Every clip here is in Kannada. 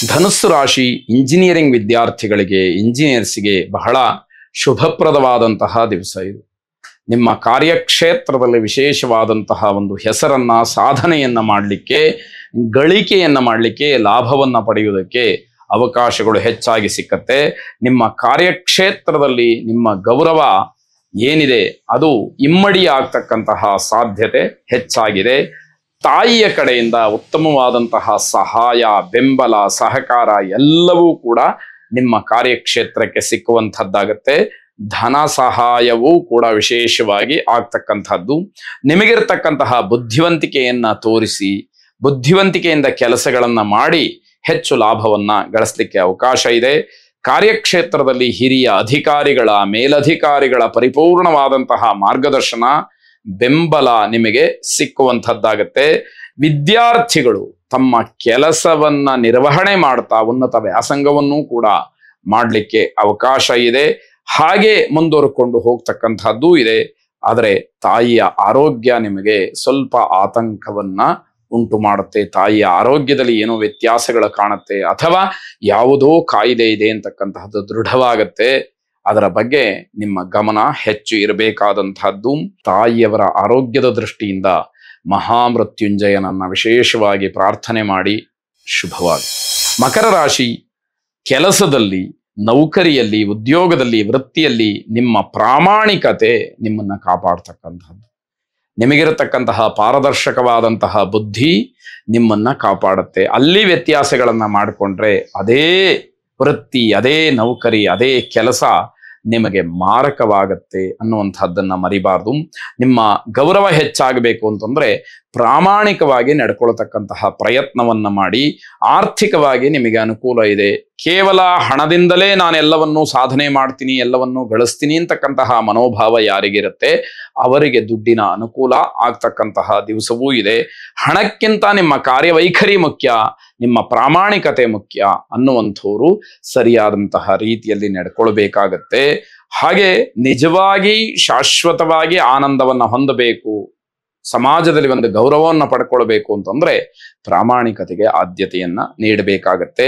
ಧನುಸ್ಸು ರಾಶಿ ಇಂಜಿನಿಯರಿಂಗ್ ವಿದ್ಯಾರ್ಥಿಗಳಿಗೆ, ಇಂಜಿನಿಯರ್ಸ್ಗೆ ಬಹಳ ಶುಭಪ್ರದವಾದಂತಹ ದಿವಸ ಇದು. ನಿಮ್ಮ ಕಾರ್ಯಕ್ಷೇತ್ರದಲ್ಲಿ ವಿಶೇಷವಾದಂತಹ ಒಂದು ಹೆಸರನ್ನ, ಸಾಧನೆಯನ್ನ ಮಾಡಲಿಕ್ಕೆ, ಗಳಿಕೆಯನ್ನ ಮಾಡಲಿಕ್ಕೆ, ಲಾಭವನ್ನ ಪಡೆಯುವುದಕ್ಕೆ ಅವಕಾಶಗಳು ಹೆಚ್ಚಾಗಿ ಸಿಕ್ಕತ್ತೆ. ನಿಮ್ಮ ಕಾರ್ಯಕ್ಷೇತ್ರದಲ್ಲಿ ನಿಮ್ಮ ಗೌರವ ಏನಿದೆ ಅದು ಇಮ್ಮಡಿ ಆಗ್ತಕ್ಕಂತಹ ಸಾಧ್ಯತೆ ಹೆಚ್ಚಾಗಿದೆ. ತಾಯಿಯ ಕಡೆಯಿಂದ ಉತ್ತಮವಾದಂತಹ ಸಹಾಯ, ಬೆಂಬಲ, ಸಹಕಾರ ಎಲ್ಲವೂ ಕೂಡ ನಿಮ್ಮ ಕಾರ್ಯಕ್ಷೇತ್ರಕ್ಕೆ ಸಿಕ್ಕುವಂಥದ್ದಾಗತ್ತೆ. ಧನ ಸಹಾಯವೂ ಕೂಡ ವಿಶೇಷವಾಗಿ ಆಗ್ತಕ್ಕಂಥದ್ದು. ನಿಮಗಿರ್ತಕ್ಕಂತಹ ಬುದ್ಧಿವಂತಿಕೆಯನ್ನ ತೋರಿಸಿ, ಬುದ್ಧಿವಂತಿಕೆಯಿಂದ ಕೆಲಸಗಳನ್ನ ಮಾಡಿ ಹೆಚ್ಚು ಲಾಭವನ್ನ ಗಳಿಸಲಿಕ್ಕೆ ಅವಕಾಶ ಇದೆ. ಕಾರ್ಯಕ್ಷೇತ್ರದಲ್ಲಿ ಹಿರಿಯ ಅಧಿಕಾರಿಗಳ, ಮೇಲಧಿಕಾರಿಗಳ ಪರಿಪೂರ್ಣವಾದಂತಹ ಮಾರ್ಗದರ್ಶನ, ಬೆಂಬಲ ನಿಮಗೆ ಸಿಕ್ಕುವಂಥದ್ದಾಗತ್ತೆ. ವಿದ್ಯಾರ್ಥಿಗಳು ತಮ್ಮ ಕೆಲಸವನ್ನ ನಿರ್ವಹಣೆ ಮಾಡ್ತಾ ಉನ್ನತ ವ್ಯಾಸಂಗವನ್ನೂ ಕೂಡ ಮಾಡಲಿಕ್ಕೆ ಅವಕಾಶ ಇದೆ. ಹಾಗೆ ಮುಂದುವರೆಕೊಂಡು ಹೋಗ್ತಕ್ಕಂಥದ್ದು ಇದೆ. ಆದರೆ ತಾಯಿಯ ಆರೋಗ್ಯ ನಿಮಗೆ ಸ್ವಲ್ಪ ಆತಂಕವನ್ನ ಉಂಟು ಮಾಡುತ್ತೆ. ತಾಯಿಯ ಆರೋಗ್ಯದಲ್ಲಿ ಏನೋ ವ್ಯತ್ಯಾಸಗಳು ಕಾಣುತ್ತೆ, ಅಥವಾ ಯಾವುದೋ ಕಾಯಿಲೆ ಇದೆ ಅಂತಕ್ಕಂತಹದ್ದು ದೃಢವಾಗತ್ತೆ. ಅದರ ಬಗ್ಗೆ ನಿಮ್ಮ ಗಮನ ಹೆಚ್ಚು ಇರಬೇಕಾದಂತಹದ್ದು. ತಾಯಿಯವರ ಆರೋಗ್ಯದ ದೃಷ್ಟಿಯಿಂದ ಮಹಾಮೃತ್ಯುಂಜಯನನ್ನ ವಿಶೇಷವಾಗಿ ಪ್ರಾರ್ಥನೆ ಮಾಡಿ ಶುಭವಾಗಿ. ಮಕರ ರಾಶಿ, ಕೆಲಸದಲ್ಲಿ, ನೌಕರಿಯಲ್ಲಿ, ಉದ್ಯೋಗದಲ್ಲಿ, ವೃತ್ತಿಯಲ್ಲಿ ನಿಮ್ಮ ಪ್ರಾಮಾಣಿಕತೆ ನಿಮ್ಮನ್ನ ಕಾಪಾಡ್ತಕ್ಕಂಥದ್ದು. ನಿಮಗಿರತಕ್ಕಂತಹ ಪಾರದರ್ಶಕವಾದಂತಹ ಬುದ್ಧಿ ನಿಮ್ಮನ್ನ ಕಾಪಾಡುತ್ತೆ. ಅಲ್ಲಿ ವ್ಯತ್ಯಾಸಗಳನ್ನ ಮಾಡಿಕೊಂಡ್ರೆ ಅದೇ ವೃತ್ತಿ, ಅದೇ ನೌಕರಿ, ಅದೇ ಕೆಲಸ ನಿಮಗೆ ಮಾರಕವಾಗತ್ತೆ ಅನ್ನುವಂಥದ್ದನ್ನ ಮರಿಬಾರ್ದು. ನಿಮ್ಮ ಗೌರವ ಹೆಚ್ಚಾಗಬೇಕು ಅಂತಂದ್ರೆ ಪ್ರಾಮಾಣಿಕವಾಗಿ ನಡ್ಕೊಳ್ತಕ್ಕಂತಹ ಪ್ರಯತ್ನವನ್ನ ಮಾಡಿ. ಆರ್ಥಿಕವಾಗಿ ನಿಮಗೆ ಅನುಕೂಲ ಇದೆ. ಕೇವಲ ಹಣದಿಂದಲೇ ನಾನೆಲ್ಲವನ್ನೂ ಸಾಧನೆ ಮಾಡ್ತೀನಿ, ಎಲ್ಲವನ್ನೂ ಗಳಿಸ್ತೀನಿ ಅಂತಕ್ಕಂತಹ ಮನೋಭಾವ ಯಾರಿಗಿರುತ್ತೆ ಅವರಿಗೆ ದುಡ್ಡಿನ ಅನುಕೂಲ ಆಗ್ತಕ್ಕಂತಹ ದಿವಸವೂ ಇದೆ. ಹಣಕ್ಕಿಂತ ನಿಮ್ಮ ಕಾರ್ಯವೈಖರಿ ಮುಖ್ಯ, ನಿಮ್ಮ ಪ್ರಾಮಾಣಿಕತೆ ಮುಖ್ಯ ಅನ್ನುವಂಥವ್ರು ಸರಿಯಾದಂತಹ ರೀತಿಯಲ್ಲಿ ನಡ್ಕೊಳ್ಬೇಕಾಗತ್ತೆ. ಹಾಗೆ ನಿಜವಾಗಿ ಶಾಶ್ವತವಾಗಿ ಆನಂದವನ್ನ ಹೊಂದಬೇಕು, ಸಮಾಜದಲ್ಲಿ ಒಂದು ಗೌರವವನ್ನು ಪಡ್ಕೊಳ್ಬೇಕು ಅಂತಂದ್ರೆ ಪ್ರಾಮಾಣಿಕತೆಗೆ ಆದ್ಯತೆಯನ್ನ ನೀಡಬೇಕಾಗತ್ತೆ.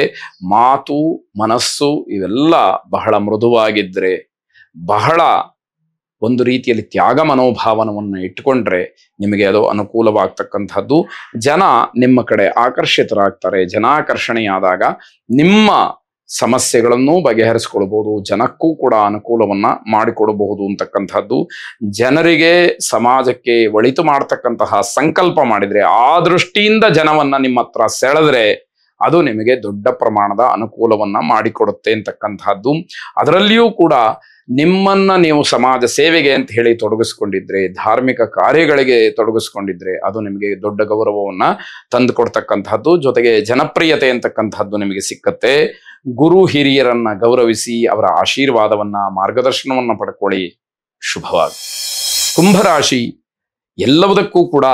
ಮಾತು, ಮನಸ್ಸು ಇವೆಲ್ಲ ಬಹಳ ಮೃದುವಾಗಿದ್ರೆ, ಬಹಳ ಒಂದು ರೀತಿಯಲ್ಲಿ ತ್ಯಾಗ ಮನೋಭಾವನವನ್ನು ಇಟ್ಟುಕೊಂಡ್ರೆ ನಿಮಗೆ ಅದು ಅನುಕೂಲವಾಗ್ತಕ್ಕಂಥದ್ದು. ಜನ ನಿಮ್ಮ ಕಡೆ ಆಕರ್ಷಿತರಾಗ್ತಾರೆ. ಜನಾಕರ್ಷಣೆಯಾದಾಗ ನಿಮ್ಮ ಸಮಸ್ಯೆಗಳನ್ನೂ ಬಗೆಹರಿಸ್ಕೊಳ್ಬಹುದು, ಜನಕ್ಕೂ ಕೂಡ ಅನುಕೂಲವನ್ನ ಮಾಡಿಕೊಡಬಹುದು ಅಂತಕ್ಕಂಥದ್ದು. ಜನರಿಗೆ, ಸಮಾಜಕ್ಕೆ ಒಳಿತು ಮಾಡ್ತಕ್ಕಂತಹ ಸಂಕಲ್ಪ ಮಾಡಿದ್ರೆ, ಆ ದೃಷ್ಟಿಯಿಂದ ಜನವನ್ನ ನಿಮ್ಮ ಹತ್ರ ಸೆಳೆದ್ರೆ ಅದು ನಿಮಗೆ ದೊಡ್ಡ ಪ್ರಮಾಣದ ಅನುಕೂಲವನ್ನ ಮಾಡಿಕೊಡುತ್ತೆ ಅಂತಕ್ಕಂಥದ್ದು. ಅದರಲ್ಲಿಯೂ ಕೂಡ ನಿಮ್ಮನ್ನ ನೀವು ಸಮಾಜ ಸೇವೆಗೆ ಅಂತ ಹೇಳಿ ತೊಡಗಿಸ್ಕೊಂಡಿದ್ರೆ, ಧಾರ್ಮಿಕ ಕಾರ್ಯಗಳಿಗೆ ತೊಡಗಿಸ್ಕೊಂಡಿದ್ರೆ ಅದು ನಿಮಗೆ ದೊಡ್ಡ ಗೌರವವನ್ನ ತಂದುಕೊಡ್ತಕ್ಕಂಥದ್ದು. ಜೊತೆಗೆ ಜನಪ್ರಿಯತೆ ಅಂತಕ್ಕಂಥದ್ದು ನಿಮಗೆ ಸಿಕ್ಕತ್ತೆ. ಗುರು ಹಿರಿಯರನ್ನ ಗೌರವಿಸಿ ಅವರ ಆಶೀರ್ವಾದವನ್ನ, ಮಾರ್ಗದರ್ಶನವನ್ನ ಪಡ್ಕೊಳ್ಳಿ. ಶುಭವಾಗಿ. ಕುಂಭರಾಶಿ, ಎಲ್ಲವುದಕ್ಕೂ ಕೂಡ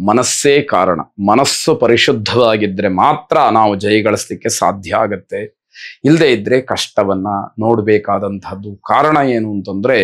ಮನಸ್ಸೇ ಕಾರಣ. ಮನಸ್ಸು ಪರಿಶುದ್ಧವಾಗಿದ್ರೆ ಮಾತ್ರ ನಾವು ಜಯಗಳಿಸ್ಲಿಕ್ಕೆ ಸಾಧ್ಯ ಆಗತ್ತೆ. ಇಲ್ಲದೆ ಇದ್ರೆ ಕಷ್ಟವನ್ನ ನೋಡಬೇಕಾದಂತಹದ್ದು. ಕಾರಣ ಏನು ಅಂತಂದ್ರೆ,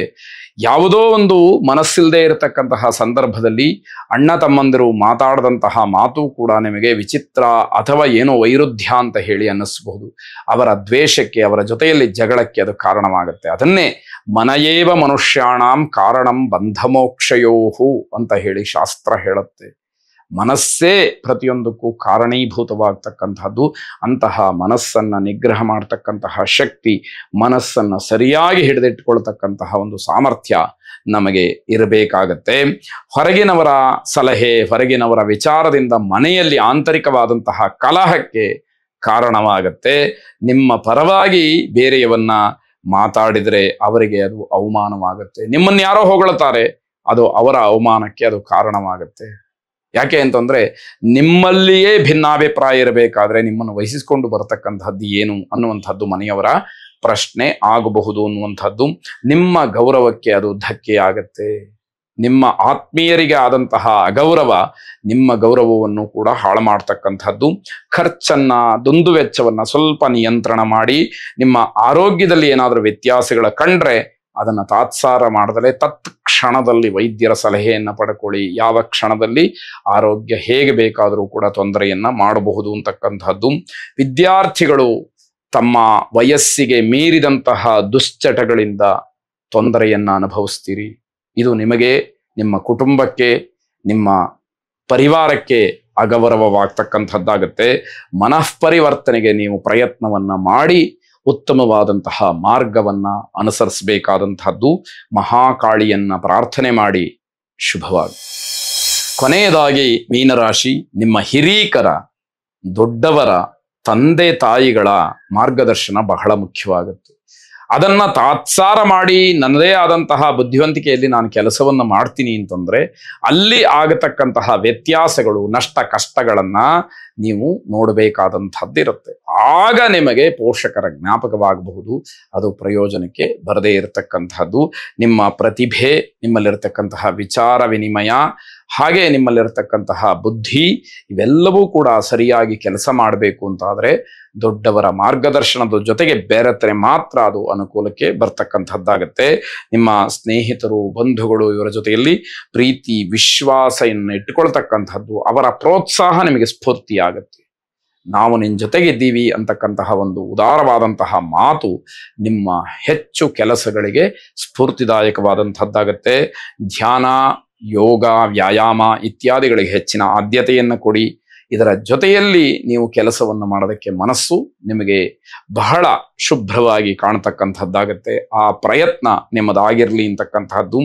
ಯಾವುದೋ ಒಂದು ಮನಸ್ಸಿಲ್ಲದೆ ಇರತಕ್ಕಂತಹ ಸಂದರ್ಭದಲ್ಲಿ ಅಣ್ಣ ತಮ್ಮಂದಿರು ಮಾತಾಡದಂತಹ ಮಾತು ಕೂಡ ನಿಮಗೆ ವಿಚಿತ್ರ ಅಥವಾ ಏನೋ ವೈರುಧ್ಯ ಅಂತ ಹೇಳಿ ಅನ್ನಿಸ್ಬಹುದು. ಅವರ ದ್ವೇಷಕ್ಕೆ, ಅವರ ಜೊತೆಯಲ್ಲಿ ಜಗಳಕ್ಕೆ ಅದು ಕಾರಣವಾಗುತ್ತೆ. ಅದನ್ನೇ ಮನಯೇವ ಮನುಷ್ಯಾಣಾಂ ಕಾರಣಂ ಬಂಧಮೋಕ್ಷಯೋಹು ಅಂತ ಹೇಳಿ ಶಾಸ್ತ್ರ ಹೇಳುತ್ತೆ. ಮನಸ್ಸೇ ಪ್ರತಿಯೊಂದಕ್ಕೂ ಕಾರಣೀಭೂತವಾಗ್ತಕ್ಕಂಥದ್ದು. ಅಂತಹ ಮನಸ್ಸನ್ನ ನಿಗ್ರಹ ಮಾಡ್ತಕ್ಕಂತಹ ಶಕ್ತಿ, ಮನಸ್ಸನ್ನ ಸರಿಯಾಗಿ ಹಿಡಿದಿಟ್ಕೊಳ್ತಕ್ಕಂತಹ ಒಂದು ಸಾಮರ್ಥ್ಯ ನಮಗೆ ಇರಬೇಕಾಗತ್ತೆ. ಹೊರಗಿನವರ ಸಲಹೆ, ಹೊರಗಿನವರ ವಿಚಾರದಿಂದ ಮನೆಯಲ್ಲಿ ಆಂತರಿಕವಾದಂತಹ ಕಲಹಕ್ಕೆ ಕಾರಣವಾಗತ್ತೆ. ನಿಮ್ಮ ಪರವಾಗಿ ಬೇರೆಯವನ್ನ ಮಾತಾಡಿದ್ರೆ ಅವರಿಗೆ ಅದು ಅವಮಾನವಾಗುತ್ತೆ. ನಿಮ್ಮನ್ನು ಯಾರೋ ಹೊಗಳುತ್ತಾರೆ, ಅದು ಅವರ ಅವಮಾನಕ್ಕೆ ಅದು ಕಾರಣವಾಗುತ್ತೆ. ಯಾಕೆ ಅಂತಂದ್ರೆ, ನಿಮ್ಮಲ್ಲಿಯೇ ಭಿನ್ನಾಭಿಪ್ರಾಯ ಇರಬೇಕಾದ್ರೆ ನಿಮ್ಮನ್ನು ವಹಿಸಿಕೊಂಡು ಬರತಕ್ಕಂಥದ್ದು ಏನು ಅನ್ನುವಂಥದ್ದು ಮನೆಯವರ ಪ್ರಶ್ನೆ ಆಗಬಹುದು ಅನ್ನುವಂಥದ್ದು. ನಿಮ್ಮ ಗೌರವಕ್ಕೆ ಅದು ಧಕ್ಕೆಯಾಗತ್ತೆ. ನಿಮ್ಮ ಆತ್ಮೀಯರಿಗೆ ಆದಂತಹ ಅಗೌರವ ನಿಮ್ಮ ಗೌರವವನ್ನು ಕೂಡ ಹಾಳು ಮಾಡ್ತಕ್ಕಂಥದ್ದು. ಖರ್ಚನ್ನ, ದುಂದು ವೆಚ್ಚವನ್ನ ಸ್ವಲ್ಪ ನಿಯಂತ್ರಣ ಮಾಡಿ. ನಿಮ್ಮ ಆರೋಗ್ಯದಲ್ಲಿ ಏನಾದರೂ ವ್ಯತ್ಯಾಸಗಳ ಕಂಡ್ರೆ ಅದನ್ನ ತಾತ್ಸಾರ ಮಾಡದಲೇ ತತ್ಕ್ಷಣ ಕ್ಷಣದಲ್ಲಿ ವೈದ್ಯರ ಸಲಹೆಯನ್ನು ಪಡ್ಕೊಳ್ಳಿ, ಯಾವ ಕ್ಷಣದಲ್ಲಿ ಆರೋಗ್ಯ ಹೇಗೆ ಬೇಕಾದರೂ ಕೂಡ ತೊಂದರೆಯನ್ನ ಮಾಡಬಹುದು ಅಂತಕ್ಕಂಥದ್ದು. ವಿದ್ಯಾರ್ಥಿಗಳು ತಮ್ಮ ವಯಸ್ಸಿಗೆ ಮೀರಿದಂತಹ ದುಶ್ಚಟಗಳಿಂದ ತೊಂದರೆಯನ್ನ ಅನುಭವಿಸ್ತೀರಿ. ಇದು ನಿಮಗೆ, ನಿಮ್ಮ ಕುಟುಂಬಕ್ಕೆ, ನಿಮ್ಮ ಪರಿವಾರಕ್ಕೆ ಅಗೌರವವಾಗ್ತಕ್ಕಂಥದ್ದಾಗುತ್ತೆ. ಮನಃಪರಿವರ್ತನೆಗೆ ನೀವು ಪ್ರಯತ್ನವನ್ನ ಮಾಡಿ ಉತ್ತಮವಾದಂತಹ ಮಾರ್ಗವನ್ನ ಅನುಸರಿಸಬೇಕಾದಂತಹದ್ದು. ಮಹಾಕಾಳಿಯನ್ನ ಪ್ರಾರ್ಥನೆ ಮಾಡಿ. ಶುಭವಾಗಿ. ಕೊನೆಯದಾಗಿ ಮೀನರಾಶಿ, ನಿಮ್ಮ ಹಿರೀಕರ, ದೊಡ್ಡವರ, ತಂದೆ ತಾಯಿಗಳ ಮಾರ್ಗದರ್ಶನ ಬಹಳ ಮುಖ್ಯವಾಗುತ್ತೆ. ಅದನ್ನ ತಾತ್ಸಾರ ಮಾಡಿ ನನ್ನದೇ ಆದಂತಹ ಬುದ್ಧಿವಂತಿಕೆಯಲ್ಲಿ ನಾನು ಕೆಲಸವನ್ನ ಮಾಡ್ತೀನಿ ಅಂತಂದ್ರೆ ಅಲ್ಲಿ ಆಗತಕ್ಕಂತಹ ವ್ಯತ್ಯಾಸಗಳು, ನಷ್ಟ ಕಷ್ಟಗಳನ್ನ ನೀವು ನೋಡಬೇಕಾದಂಥದ್ದಿರುತ್ತೆ. ಆಗ ನಿಮಗೆ ಪೋಷಕರ ಜ್ಞಾಪಕವಾಗಬಹುದು, ಅದು ಪ್ರಯೋಜನಕ್ಕೆ ಬರದೇ ಇರತಕ್ಕಂತಹದ್ದು. ನಿಮ್ಮ ಪ್ರತಿಭೆ, ನಿಮ್ಮಲ್ಲಿರತಕ್ಕಂತಹ ವಿಚಾರ ವಿನಿಮಯ, ಹಾಗೆ ನಿಮ್ಮಲ್ಲಿರತಕ್ಕಂತಹ ಬುದ್ಧಿ, ಇವೆಲ್ಲವೂ ಕೂಡ ಸರಿಯಾಗಿ ಕೆಲಸ ಮಾಡಬೇಕು ಅಂತಾದ್ರೆ ದೊಡ್ಡವರ ಮಾರ್ಗದರ್ಶನದ ಜೊತೆಗೆ ಬೆರೆತರೆ ಮಾತ್ರ ಅದು ಅನುಕೂಲಕ್ಕೆ ಬರ್ತಕ್ಕಂಥದ್ದಾಗತ್ತೆ. ನಿಮ್ಮ ಸ್ನೇಹಿತರು, ಬಂಧುಗಳು, ಇವರ ಜೊತೆಯಲ್ಲಿ ಪ್ರೀತಿ ವಿಶ್ವಾಸವನ್ನು ಇಟ್ಟುಕೊಳ್ತಕ್ಕಂಥದ್ದು, ಅವರ ಪ್ರೋತ್ಸಾಹ ನಿಮಗೆ ಸ್ಫೂರ್ತಿಯಾಗತ್ತೆ. ನಾವು ನಿನ್ನ ಜೊತೆಗಿದ್ದೀವಿ ಅಂತಕ್ಕಂತಹ ಒಂದು ಉದಾರವಾದಂತಹ ಮಾತು ನಿಮ್ಮ ಹೆಚ್ಚು ಕೆಲಸಗಳಿಗೆ ಸ್ಫೂರ್ತಿದಾಯಕವಾದಂಥದ್ದಾಗತ್ತೆ. ಧ್ಯಾನ, ಯೋಗ, ವ್ಯಾಯಾಮ ಇತ್ಯಾದಿಗಳಿಗೆ ಹೆಚ್ಚಿನ ಆದ್ಯತೆಯನ್ನು ಕೊಡಿ. ಇದರ ಜೊತೆಯಲ್ಲಿ ನೀವು ಕೆಲಸವನ್ನು ಮಾಡೋದಕ್ಕೆ ಮನಸ್ಸು ನಿಮಗೆ ಬಹಳ ಶುಭ್ರವಾಗಿ ಕಾಣತಕ್ಕಂಥದ್ದಾಗತ್ತೆ. ಆ ಪ್ರಯತ್ನ ನಿಮ್ಮದಾಗಿರ್ಲಿ ಅಂತಕ್ಕಂತಹದ್ದು.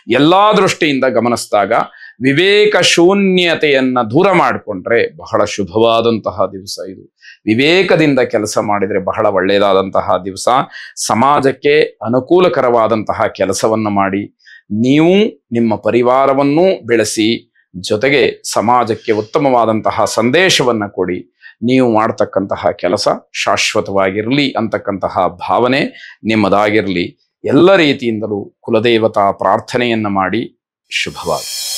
ಎಲ್ಲಾ ದೃಷ್ಟಿಯಿಂದ ಗಮನಿಸಿದಾಗ ವಿವೇಕ ಶೂನ್ಯತೆಯನ್ನ ದೂರ ಮಾಡಿಕೊಂಡ್ರೆ ಬಹಳ ಶುಭವಾದಂತಹ ದಿವಸ ಇದು. ವಿವೇಕದಿಂದ ಕೆಲಸ ಮಾಡಿದರೆ ಬಹಳ ಒಳ್ಳೆಯದಾದಂತಹ ದಿವಸ. ಸಮಾಜಕ್ಕೆ ಅನುಕೂಲಕರವಾದಂತಹ ಕೆಲಸವನ್ನ ಮಾಡಿ, ನೀವು ನಿಮ್ಮ ಪರಿವಾರವನ್ನೂ ಬೆಳೆಸಿ, ಜೊತೆಗೆ ಸಮಾಜಕ್ಕೆ ಉತ್ತಮವಾದಂತಹ ಸಂದೇಶವನ್ನ ಕೊಡಿ. ನೀವು ಮಾಡ್ತಕ್ಕಂತಹ ಕೆಲಸ ಶಾಶ್ವತವಾಗಿರಲಿ ಅಂತಕ್ಕಂತಹ ಭಾವನೆ ನಿಮ್ಮದಾಗಿರಲಿ. ಎಲ್ಲ ರೀತಿಯಿಂದಲೂ ಕುಲದೇವತಾ ಪ್ರಾರ್ಥನೆಯನ್ನ ಮಾಡಿ. ಶುಭವಾಗಿ.